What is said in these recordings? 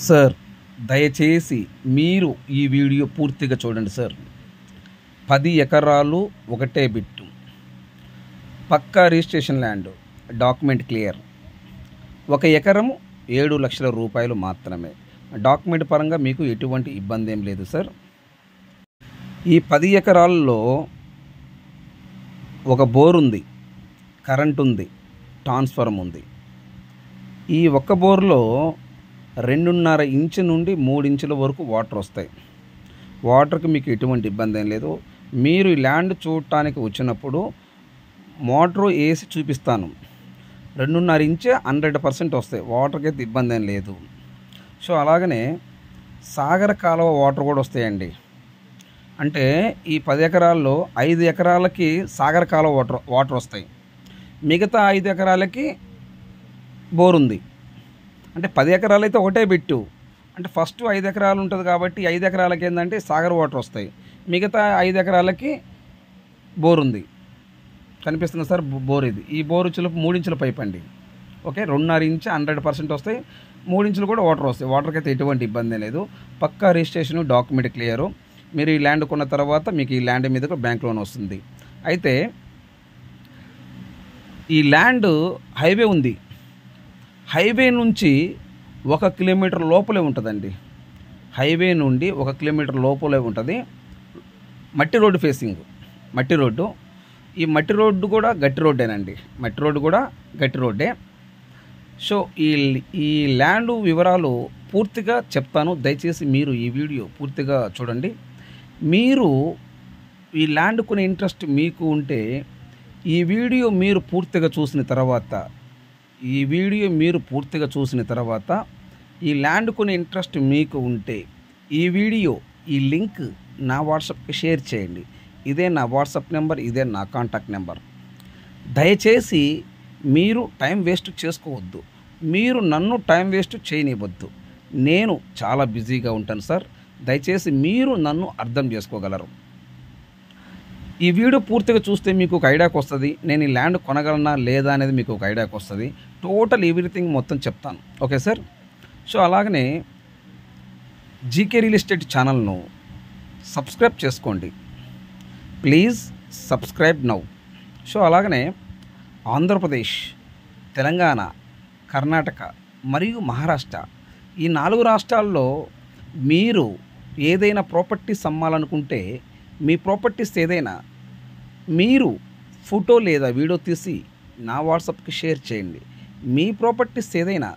Sir, దయచేసి మీరు ఈ వీడియో పూర్తిగా చూడండి సార్. 10 ఎకరాలు ఒకటే బిట్టు, పక్కా రిజిస్ట్రేషన్ ల్యాండ్, డాక్యుమెంట్ క్లియర్. 1 ఎకరము 7 లక్షల రూపాయలు మాత్రమే. డాక్యుమెంట్ పరంగా మీకు ఎటువంటి ఇబ్బంది ఏం లేదు సార్. ఈ 10 ఎకరాల్లో ఒక బోర్ ఉంది, కరెంట్ ఉంది, ట్రాన్స్ఫార్మర్ ఉంది. ఈ ఒక్క బోర్లో 2.5 ఇంచు నుండి 3 ఇంచుల వరకు వాటర్ వస్తాయి. వాటర్కి మీకు ఎటువంటి ఇబ్బంది ఏం లేదు. మీరు ఈ ల్యాండ్ చూడటానికి వచ్చినప్పుడు మోటారు వేసి చూపిస్తాను. 2.5 ఇంచే 100% వస్తాయి. వాటర్కి అయితే ఇబ్బంది ఏం లేదు. సో అలాగనే సాగర కాలువ వాటర్ కూడా వస్తాయండి. అంటే ఈ 10 ఎకరాల్లో 5 ఎకరాలకి సాగర కాలువ వాటర్ వస్తాయి. మిగతా 5 ఎకరాలకి బోర్ ఉంది. అంటే 10 ఎకరాలు అయితే ఒకటే బిట్టు. అంటే ఫస్ట్ 5 ఎకరాలు ఉంటుంది కాబట్టి 5 ఎకరాలకి ఏంటంటే సాగర్ వాటర్ వస్తాయి. మిగతా 5 ఎకరాలకి బోర్ ఉంది. కనిపిస్తుంది సార్ బోర్ ఇది. ఈ బోర్ వచ్చేలోపు 3 ఇంచుల పైప్ అండి. ఓకే, 2.5 ఇంచు 100% వస్తాయి. 3 ఇంచులు కూడా వాటర్ వస్తాయి. వాటర్కి అయితే ఎటువంటి ఇబ్బంది లేదు. పక్కా రిజిస్ట్రేషన్, డాక్యుమెంట్ క్లియరు. మీరు ఈ ల్యాండ్ కొన్న తర్వాత మీకు ఈ ల్యాండ్ మీద బ్యాంక్ లోన్ వస్తుంది. అయితే ఈ ల్యాండ్ హైవే ఉంది. హైవే నుంచి 1 కిలోమీటర్ లోపలే ఉంటుందండి. హైవే నుండి 1 కిలోమీటర్ లోపలే ఉంటుంది. మట్టి రోడ్డు ఫేసింగ్, మట్టి రోడ్డు. ఈ మట్టి రోడ్డు కూడా గట్టి రోడ్డేనండి. మట్టి రోడ్డు కూడా గట్టి రోడ్డే. సో ఈ ల్యాండ్ వివరాలు పూర్తిగా చెప్తాను. దయచేసి మీరు ఈ వీడియో పూర్తిగా చూడండి. మీరు ఈ ల్యాండ్ కొనే ఇంట్రెస్ట్ మీకు ఉంటే ఈ వీడియో మీరు పూర్తిగా చూసిన తర్వాత ఈ ల్యాండ్ కొనే ఇంట్రెస్ట్ మీకు ఉంటే ఈ వీడియో, ఈ లింక్ నా వాట్సాప్కి షేర్ చేయండి. ఇదే నా వాట్సాప్ నెంబర్, ఇదే నా కాంటాక్ట్ నెంబర్. దయచేసి మీరు టైం వేస్ట్ చేసుకోవద్దు. మీరు నన్ను టైం వేస్ట్ చేయనివ్వద్దు. నేను చాలా బిజీగా ఉంటాను సార్. దయచేసి మీరు నన్ను అర్థం చేసుకోగలరు. ఈ వీడియో పూర్తిగా చూస్తే మీకు ఒక ఐడియాకి వస్తుంది. నేను ఈ ల్యాండ్ కొనగలనా లేదా అనేది మీకు ఒక ఐడియాకి వస్తుంది. టోటల్ ఎవ్రీథింగ్ మొత్తం చెప్తాను. Okay sir. సో అలాగనే జీకే రియల్ ఎస్టేట్ ఛానల్ను సబ్స్క్రైబ్ చేసుకోండి. Please subscribe now. సో అలాగనే ఆంధ్రప్రదేశ్, తెలంగాణ, కర్ణాటక మరియు మహారాష్ట్ర, ఈ 4 రాష్ట్రాల్లో మీరు ఏదైనా ప్రాపర్టీస్ అమ్మాలనుకుంటే, మీ ప్రాపర్టీస్ ఏదైనా మీరు ఫోటో లేదా వీడియో తీసి నా వాట్సాప్కి షేర్ చేయండి. మీ ప్రాపర్టీస్ ఏదైనా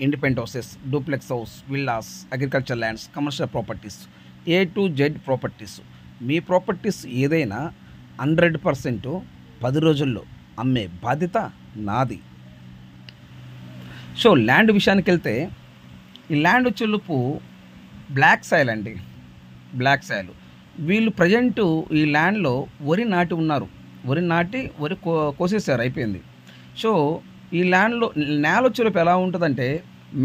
independent houses, duplex house, villas, agriculture lands, commercial properties, A to Z properties, me properties ఏదైనా 100% 10 రోజుల్లో అమ్మే బాధ్యత నాది. సో ల్యాండ్ విషయానికి వెళ్తే, ఈ ల్యాండ్ వచ్చేలోపు బ్లాక్ సాయిల్ అండి. Black soil. వీళ్ళు ప్రజెంటు ఈ ల్యాండ్లో వరి నాటి ఉన్నారు. వరి కోసేసారు, అయిపోయింది. సో ఈ ల్యాండ్లో నేల వచ్చేలోపు ఎలా ఉంటుందంటే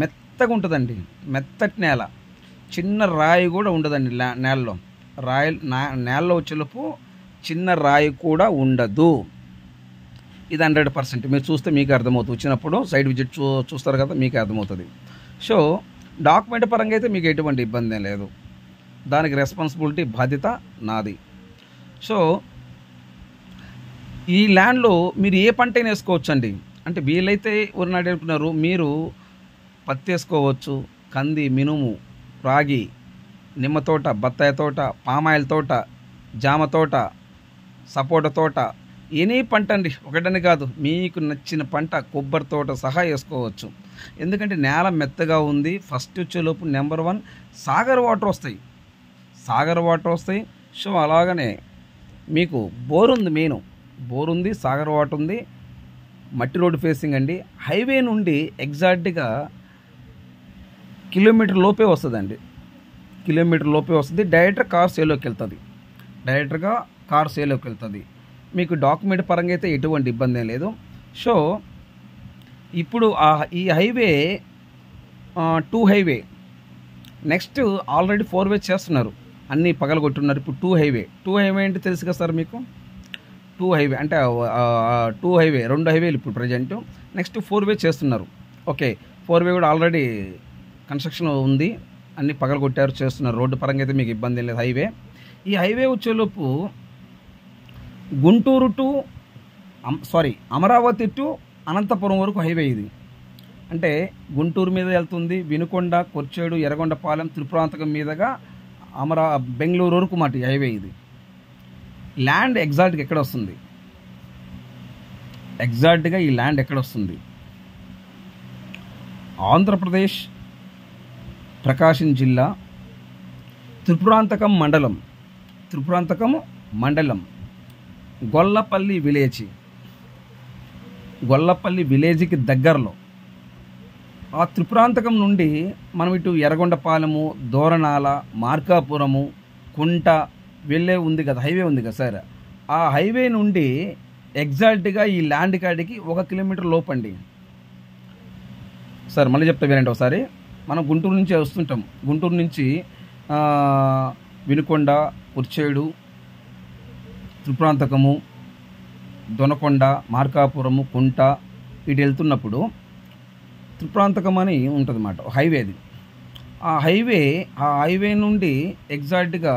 మెత్తగా ఉంటుందండి. మెత్తటి నేల, చిన్న రాయి కూడా ఉండదండి నేలలో. నేలలో వచ్చేలోపు చిన్న రాయి కూడా ఉండదు. ఇది 100% మీరు చూస్తే మీకు అర్థమవుతుంది. వచ్చినప్పుడు సైడ్ విజిట్ చూస్తారు కదా, మీకు అర్థమవుతుంది. సో డాక్యుమెంట్ పరంగా అయితే మీకు ఎటువంటి ఇబ్బంది లేదు. దానికి రెస్పాన్సిబిలిటీ, బాధ్యత నాది. సో ఈ ల్యాండ్లో మీరు ఏ పంట అయినా వేసుకోవచ్చు అండి. అంటే వీళ్ళైతే వరి నాటుకున్నారు, మీరు పత్తి వేసుకోవచ్చు, కంది, మినుము, రాగి, నిమ్మ తోట, బత్తాయి తోట, పామాయిల్ తోట, జామ తోట, సపోటా తోట, ఎనీ పంట అండి. ఒకటని కాదు, మీకు నచ్చిన పంట, కొబ్బరి తోట సహా వేసుకోవచ్చు. ఎందుకంటే నేల మెత్తగా ఉంది. ఫస్ట్ వచ్చేలోపు నెంబర్ 1 సాగర్ వాటర్ వస్తాయి. సో అలాగనే మీకు బోర్ ఉంది. మెయిన్ బోర్ ఉంది, సాగర్ వాటర్ ఉంది, మట్టి రోడ్డు ఫేసింగ్ అండి. హైవే నుండి ఎగ్జాక్ట్గా కిలోమీటర్ లోపే వస్తుందండి. డైరెక్ట్గా కార్ సేలోకి వెళ్తుంది. మీకు డాక్యుమెంట్ పరంగా అయితే ఎటువంటి ఇబ్బంది ఏం లేదు. సో ఇప్పుడు ఈ హైవే 2 హైవే, నెక్స్ట్ ఆల్రెడీ 4 వే చేస్తున్నారు, అన్నీ పగలగొట్టున్నారు. ఇప్పుడు 2 హైవే అంటే తెలుసు కదా సార్ మీకు. 2 హైవే అంటే 2 హైవేలు ఇప్పుడు ప్రజెంట్. నెక్స్ట్ 4 వే చేస్తున్నారు. ఓకే, 4 వే కూడా ఆల్రెడీ కన్స్ట్రక్షన్ ఉంది, అన్నీ పగలగొట్టారు, చేస్తున్నారు. రోడ్డు పరంగా అయితే మీకు ఇబ్బంది ఏం లేదు. హైవే, ఈ హైవే వచ్చేలోపు గుంటూరు టు అమరావతి టు అనంతపురం వరకు హైవే ఇది. అంటే గుంటూరు మీద వెళ్తుంది, వినుకొండ, కొర్చేడు, ఎర్రగొండపాలెం, త్రిపురాంతకం మీదుగా బెంగళూరు వరకు మాట ఈ హైవే ఇది. ల్యాండ్ ఎగ్జాక్ట్గా ఎక్కడ వస్తుంది? ఎగ్జాక్ట్గా ఈ ల్యాండ్ ఎక్కడ వస్తుంది? ఆంధ్రప్రదేశ్, ప్రకాశం జిల్లా, త్రిపురాంతకం మండలం గొల్లపల్లి విలేజ్కి దగ్గరలో. ఆ త్రిపురాంతకం నుండి మనం ఇటు ఎర్రగొండపాలెము, దోరణాల, మార్కాపురము, కుంట వెళ్ళే ఉంది కదా, హైవే ఉంది కదా సార్. ఆ హైవే నుండి ఎగ్జాక్ట్గా ఈ ల్యాండ్ కాడికి 1 కిలోమీటర్ లోపండి సార్. మళ్ళీ చెప్తా వినండి ఒకసారి. మనం గుంటూరు నుంచి వస్తుంటాం. గుంటూరు నుంచి వినుకొండ, కుర్చేడు, త్రిపురాంతకము, దొనకొండ, మార్కాపురము, కుంట ఇటు వెళ్తున్నప్పుడు త్రిపురాంతకం అని ఉంటుంది అన్నమాట, హైవే అది. ఆ హైవే నుండి ఎగ్జాక్ట్గా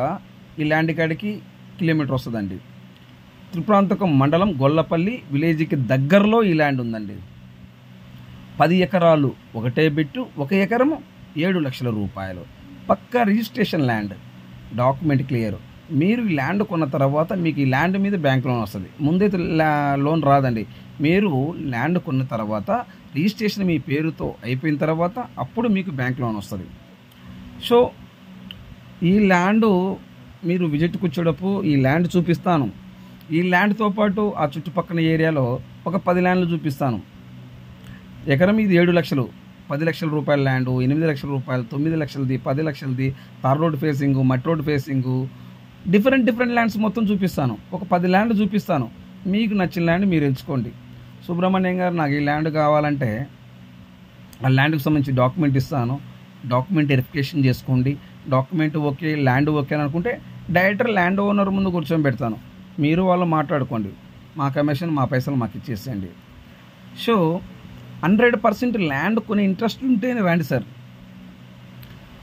ఈ ల్యాండ్ కాడికి కిలోమీటర్ వస్తుందండి. త్రిపురాంతకం మండలం గొల్లపల్లి విలేజ్కి దగ్గరలో ఈ ల్యాండ్ ఉందండి. 10 ఎకరాలు, ఒకటే బిట్టు, 1 ఎకరం 7 లక్షల రూపాయలు. పక్కా రిజిస్ట్రేషన్ ల్యాండ్, డాక్యుమెంట్ క్లియర్. మీరు ఈ ల్యాండ్ కొన్న తర్వాత మీకు ఈ ల్యాండ్ మీద బ్యాంక్ లోన్ వస్తుంది. ముందైతే లోన్ రాదండి. మీరు ల్యాండ్ కొన్న తర్వాత రిజిస్ట్రేషన్ మీ పేరుతో అయిపోయిన తర్వాత అప్పుడు మీకు బ్యాంక్ లోన్ వస్తుంది. సో ఈ ల్యాండ్ మీరు విజిట్కి వచ్చేటప్పుడు ఈ ల్యాండ్ చూపిస్తాను. ఈ ల్యాండ్తో పాటు ఆ చుట్టుపక్కల ఏరియాలో ఒక 10 ల్యాండ్లు చూపిస్తాను. ఎకరం ఇది 7 లక్షలు, 10 లక్షల రూపాయల ల్యాండు, 8 లక్షల రూపాయలు, 9 లక్షలది, 10 లక్షలది, తార్ రోడ్ ఫేసింగు, మట్టి రోడ్ ఫేసింగు, డిఫరెంట్ ల్యాండ్స్ మొత్తం చూపిస్తాను. ఒక 10 ల్యాండ్లు చూపిస్తాను. మీకు నచ్చిన ల్యాండ్ మీరు ఎంచుకోండి. సుబ్రహ్మణ్యం గారు నాకు ఈ ల్యాండ్ కావాలంటే ఆ ల్యాండ్కి సంబంధించి డాక్యుమెంట్ ఇస్తాను. డాక్యుమెంట్ వెరిఫికేషన్ చేసుకోండి. డాక్యుమెంట్ ఓకే, ల్యాండ్ ఓకే అని అనుకుంటే డైరెక్టర్ ల్యాండ్ ఓనర్ ముందు కూర్చొని పెడతాను. మీరు వాళ్ళు మాట్లాడుకోండి. మా కమిషన్, మా పైసలు మాకు ఇచ్చేసేయండి. సో 100% ల్యాండ్ కొనే ఇంట్రెస్ట్ ఉంటేనే రండి సార్.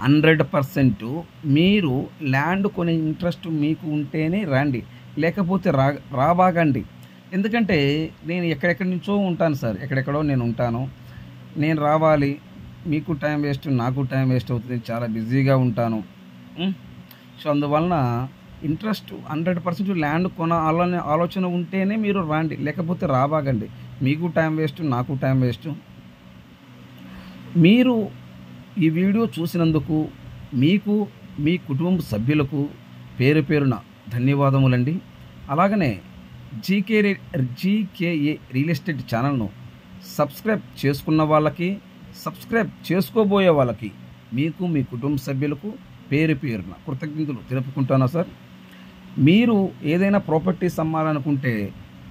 100% మీరు ల్యాండ్ కొనే ఇంట్రెస్ట్ మీకు ఉంటేనే రండి, లేకపోతే రాబాగండి. ఎందుకంటే నేను ఎక్కడెక్కడి నుంచో ఉంటాను సార్, ఎక్కడెక్కడో నేను ఉంటాను. నేను రావాలి, మీకు టైం వేస్ట్, నాకు టైం వేస్ట్ అవుతుంది, చాలా బిజీగా ఉంటాను. సో అందువలన ఇంట్రెస్ట్ 100% ల్యాండ్ ఆలోచన ఉంటేనే మీరు రండి, లేకపోతే రాబాగండి. మీకు టైం వేస్ట్, నాకు టైం వేస్ట్. మీరు ఈ వీడియో చూసినందుకు మీకు, మీ కుటుంబ సభ్యులకు పేరున ధన్యవాదములండి. అలాగనే జీకేఏ రియల్ ఎస్టేట్ ఛానల్ను సబ్స్క్రైబ్ చేసుకున్న వాళ్ళకి, సబ్స్క్రైబ్ చేసుకోబోయే వాళ్ళకి, మీకు, మీ కుటుంబ సభ్యులకు పేరున కృతజ్ఞతలు తెలుపుకుంటాను సార్. మీరు ఏదైనా ప్రాపర్టీస్ అమ్మాలనుకుంటే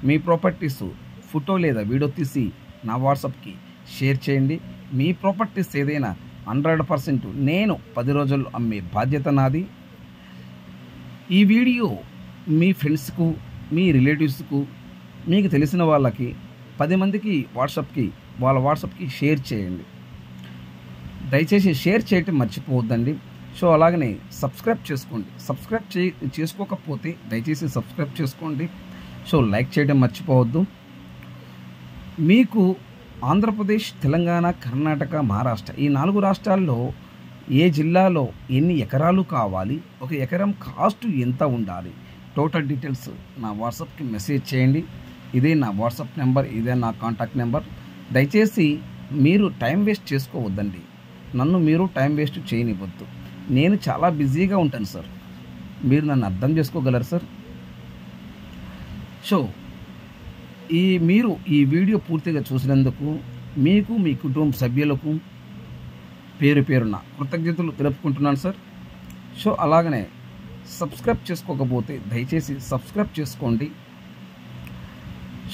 మీ ప్రాపర్టీస్ ఫోటో లేదా వీడియో తీసి నా వాట్సాప్కి షేర్ చేయండి. మీ ప్రాపర్టీస్ ఏదైనా 100% నేను 10 రోజుల్లో అమ్మే బాధ్యత నాది. ఈ వీడియో మీ ఫ్రెండ్స్కు, మీ రిలేటివ్స్కు, మీకు తెలిసిన వాళ్ళకి 10 మందికి వాళ్ళ వాట్సాప్కి షేర్ చేయండి. దయచేసి షేర్ చేయటం మర్చిపోవద్దండి. సో అలాగనే సబ్స్క్రైబ్ చేసుకోండి. సబ్స్క్రైబ్ చేసుకోకపోతే దయచేసి సబ్స్క్రైబ్ చేసుకోండి. సో లైక్ చేయడం మర్చిపోవద్దు. మీకు ఆంధ్రప్రదేశ్, తెలంగాణ, కర్ణాటక, మహారాష్ట్ర ఈ 4 రాష్ట్రాల్లో ఏ జిల్లాలో ఎన్ని ఎకరాలు కావాలి, 1 ఎకరం కాస్ట్ ఎంత ఉండాలి, టోటల్ డీటెయిల్స్ నా వాట్సాప్కి మెసేజ్ చేయండి. ఇదే నా వాట్సాప్ నెంబర్, ఇదే నా కాంటాక్ట్ నెంబర్. దయచేసి మీరు టైం వేస్ట్ చేసుకోవద్దండి. నన్ను మీరు టైం వేస్ట్ చేయనివ్వద్దు. నేను చాలా బిజీగా ఉంటాను సార్, మీరు నన్ను అర్థం చేసుకోగలరు సార్. సో మీరు ఈ వీడియో పూర్తిగా చూసినందుకు మీకు, మీ కుటుంబ సభ్యులకు పేరున కృతజ్ఞతలు తెలుపుకుంటున్నాను సార్. సో అలాగనే సబ్స్క్రైబ్ చేసుకోకపోతే దయచేసి సబ్స్క్రైబ్ చేసుకోండి.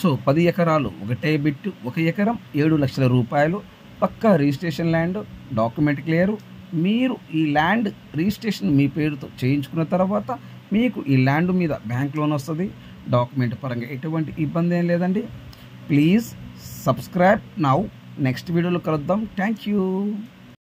సో 10 ఎకరాలు, ఒకటే బిట్టు, 1 ఎకరం 7 లక్షల రూపాయలు, పక్కా రిజిస్ట్రేషన్ ల్యాండ్, డాక్యుమెంట్ క్లియరు. మీరు ఈ ల్యాండ్ రిజిస్ట్రేషన్ మీ పేరుతో చేయించుకున్న తర్వాత మీకు ఈ ల్యాండ్ మీద బ్యాంక్ లోన్ వస్తుంది. డాక్యుమెంట్ పరంగా ఎటువంటి ఇబ్బంది ఏం లేదండి. Please subscribe now. నెక్స్ట్ వీడియోలో కలుద్దాం. Thank you.